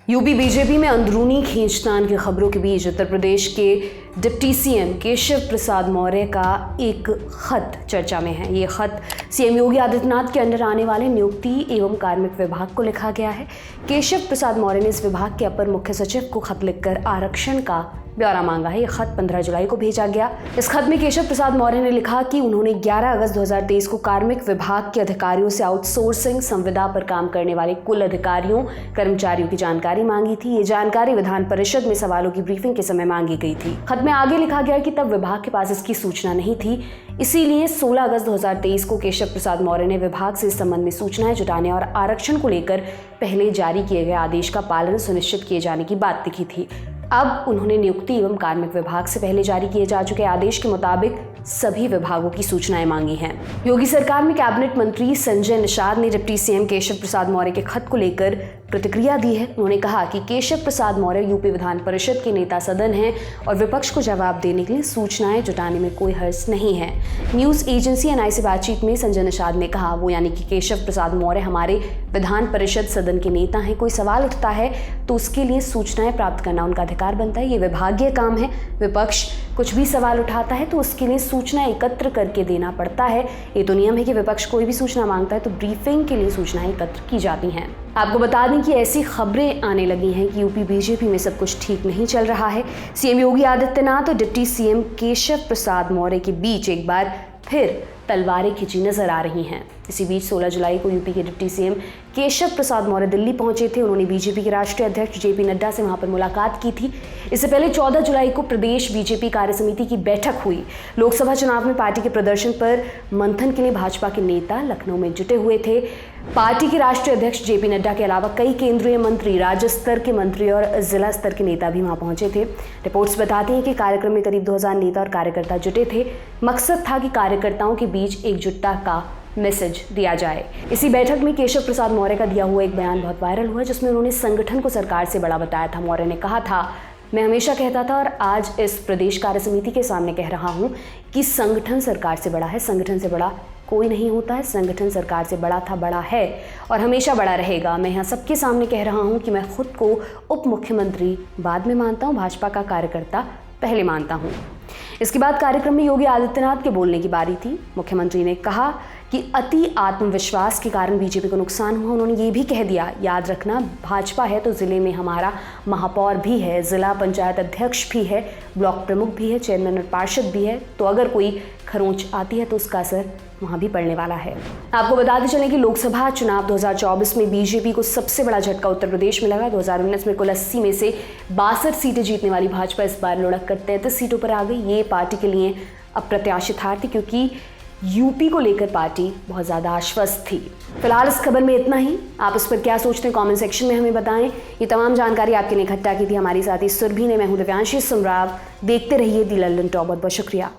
UP BJP में अंदरूनी खींचतान की खबरों के बीच उत्तर प्रदेश के डिप्टी सीएम केशव प्रसाद मौर्य का एक खत चर्चा में है। ये खत सीएम योगी आदित्यनाथ के अंडर आने वाले नियुक्ति एवं कार्मिक विभाग को लिखा गया है। केशव प्रसाद मौर्य ने इस विभाग के अपर मुख्य सचिव को खत लिखकर आरक्षण का ब्यौरा मांगा है। ये खत 15 जुलाई को भेजा गया। इस खत में केशव प्रसाद मौर्य ने लिखा कि उन्होंने 11 अगस्त 2023 को कार्मिक विभाग के अधिकारियों से आउटसोर्सिंग संविदा पर काम करने वाले कुल अधिकारियों कर्मचारियों की जानकारी मांगी थी। ये जानकारी विधान परिषद में सवालों की ब्रीफिंग के समय मांगी गई थी। खत में आगे लिखा गया कि तब विभाग के पास इसकी सूचना नहीं थी, इसीलिए 16 अगस्त 2023 को केशव प्रसाद मौर्य ने विभाग से इस संबंध में सूचनाएं जुटाने और आरक्षण को लेकर पहले जारी किए गए आदेश का पालन सुनिश्चित किए जाने की बात लिखी थी। अब उन्होंने नियुक्ति एवं कार्मिक विभाग से पहले जारी किए जा चुके आदेश के मुताबिक सभी विभागों की सूचनाएं मांगी हैं। योगी सरकार में कैबिनेट मंत्री संजय निषाद ने डिप्टी सीएम केशव प्रसाद मौर्य के खत को लेकर प्रतिक्रिया दी है। उन्होंने कहा कि केशव प्रसाद मौर्य यूपी विधान परिषद के नेता सदन हैं और विपक्ष को जवाब देने के लिए सूचनाएं जुटाने में कोई हर्ज नहीं है। न्यूज एजेंसी एनआई से बातचीत में संजय निषाद ने कहा, वो यानी कि केशव प्रसाद मौर्य हमारे विधान परिषद सदन के नेता हैं। कोई सवाल उठता है तो उसके लिए सूचनाएं प्राप्त करना उनका अधिकार बनता है। ये विभागीय काम है। विपक्ष कुछ भी सवाल उठाता है तो उसके लिए सूचना एकत्र करके देना पड़ता है। ये तो नियम है कि विपक्ष कोई भी सूचना मांगता है तो ब्रीफिंग के लिए सूचनाएं एकत्र की जाती हैं। आपको बता दें कि ऐसी खबरें आने लगी हैं कि यूपी बीजेपी में सब कुछ ठीक नहीं चल रहा है। सीएम योगी आदित्यनाथ और डिप्टी सीएम केशव प्रसाद मौर्य के बीच एक बार फिर तलवारें खिंची नजर आ रही हैं। इसी बीच 16 जुलाई को यूपी के डिप्टी सीएम केशव प्रसाद मौर्य दिल्ली पहुंचे थे। उन्होंने बीजेपी के राष्ट्रीय अध्यक्ष जेपी नड्डा से वहां पर मुलाकात की थी। इससे पहले 14 जुलाई को प्रदेश बीजेपी कार्यसमिति की बैठक हुई। लोकसभा चुनाव में पार्टी के प्रदर्शन पर मंथन के लिए भाजपा के नेता लखनऊ में जुटे हुए थे। पार्टी के राष्ट्रीय अध्यक्ष जेपी नड्डा के अलावा कई केंद्रीय मंत्री, राज्य स्तर के मंत्री और जिला स्तर के नेता भी वहां पहुंचे थे। रिपोर्ट्स बताती हैं कि कार्यक्रम में करीब 2000 नेता और कार्यकर्ता जुटे थे। मकसद था कि कार्यकर्ताओं के बीच एकजुटता का मैसेज दिया जाए। इसी बैठक में केशव प्रसाद मौर्य का दिया हुआ एक बयान बहुत वायरल हुआ, जिसमें उन्होंने संगठन को सरकार से बड़ा बताया था। मौर्य ने कहा था, मैं हमेशा कहता था और आज इस प्रदेश कार्य समिति के सामने कह रहा हूं कि संगठन सरकार से बड़ा है। संगठन से बड़ा कोई नहीं होता है। संगठन सरकार से बड़ा था, बड़ा है और हमेशा बड़ा रहेगा। मैं यहाँ सबके सामने कह रहा हूँ कि मैं खुद को उप मुख्यमंत्री बाद में मानता हूँ, भाजपा का कार्यकर्ता पहले मानता हूँ। इसके बाद कार्यक्रम में योगी आदित्यनाथ के बोलने की बारी थी। मुख्यमंत्री ने कहा कि अति आत्मविश्वास के कारण बीजेपी को नुकसान हुआ। उन्होंने ये भी कह दिया, याद रखना भाजपा है तो जिले में हमारा महापौर भी है, जिला पंचायत अध्यक्ष भी है, ब्लॉक प्रमुख भी है, चेयरमैन और पार्षद भी है। तो अगर कोई खरोंच आती है तो उसका असर वहाँ भी पड़ने वाला है। आपको बताते चलें कि लोकसभा चुनाव 2024 में बीजेपी को सबसे बड़ा झटका उत्तर प्रदेश में लगा। 2019 में कुल 80 में से 62 सीटें जीतने वाली भाजपा इस बार लुढ़क कर 33 सीटों पर आ गई। ये पार्टी के लिए अप्रत्याशित हार थी, क्योंकि यूपी को लेकर पार्टी बहुत ज़्यादा आश्वस्त थी। फिलहाल इस खबर में इतना ही। आप इस पर क्या सोचते हैं कमेंट सेक्शन में हमें बताएं। ये तमाम जानकारी आपके लिए इकट्ठा की थी हमारी साथी सुरभि ने। मैं हूं दिव्यांशी सुमराव। देखते रहिए दी लल्लन टॉप। बहुत बहुत शुक्रिया।